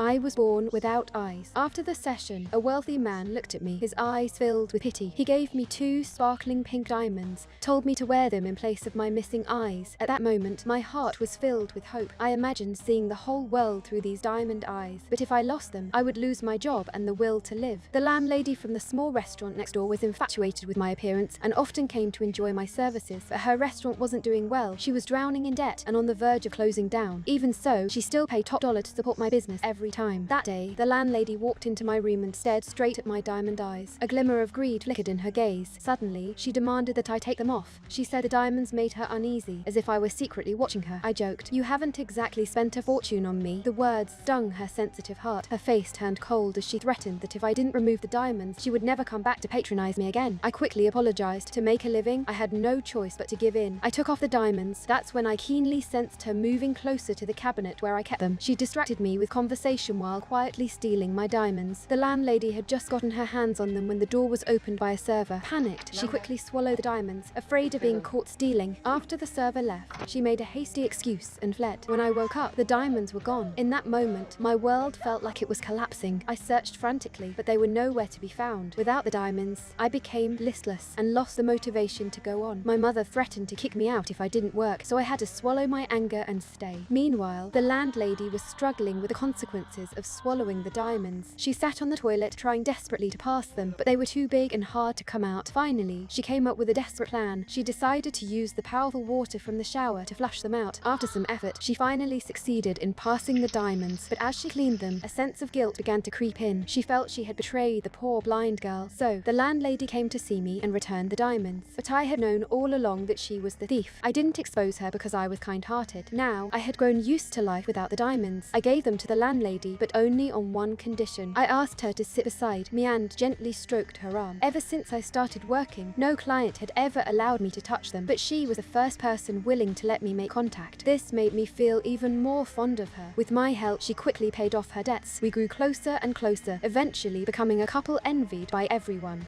I was born without eyes. After the session, a wealthy man looked at me, his eyes filled with pity. He gave me 2 sparkling pink diamonds, told me to wear them in place of my missing eyes. At that moment, my heart was filled with hope. I imagined seeing the whole world through these diamond eyes. But if I lost them, I would lose my job and the will to live. The landlady from the small restaurant next door was infatuated with my appearance and often came to enjoy my services, but her restaurant wasn't doing well. She was drowning in debt and on the verge of closing down. Even so, she still paid top dollar to support my business every time. That day, the landlady walked into my room and stared straight at my diamond eyes. A glimmer of greed flickered in her gaze. Suddenly, she demanded that I take them off. She said the diamonds made her uneasy, as if I were secretly watching her. I joked, "You haven't exactly spent a fortune on me." The words stung her sensitive heart. Her face turned cold as she threatened that if I didn't remove the diamonds, she would never come back to patronize me again. I quickly apologized. To make a living, I had no choice but to give in. I took off the diamonds. That's when I keenly sensed her moving closer to the cabinet where I kept them. She distracted me with conversation while quietly stealing my diamonds. The landlady had just gotten her hands on them when the door was opened by a server. Panicked, she quickly swallowed the diamonds, afraid of being caught stealing. After the server left, she made a hasty excuse and fled. When I woke up, the diamonds were gone. In that moment, my world felt like it was collapsing. I searched frantically, but they were nowhere to be found. Without the diamonds, I became listless and lost the motivation to go on. My mother threatened to kick me out if I didn't work, so I had to swallow my anger and stay. Meanwhile, the landlady was struggling with the consequences of swallowing the diamonds. She sat on the toilet trying desperately to pass them, but they were too big and hard to come out. Finally, she came up with a desperate plan. She decided to use the powerful water from the shower to flush them out. After some effort, she finally succeeded in passing the diamonds, but as she cleaned them, a sense of guilt began to creep in. She felt she had betrayed the poor blind girl. So, the landlady came to see me and returned the diamonds. But I had known all along that she was the thief. I didn't expose her because I was kind-hearted. Now, I had grown used to life without the diamonds. I gave them to the landlady, but only on one condition. I asked her to sit beside me and gently stroked her arm. Ever since I started working, no client had ever allowed me to touch them, but she was the first person willing to let me make contact. This made me feel even more fond of her. With my help, she quickly paid off her debts. We grew closer and closer, eventually becoming a couple envied by everyone.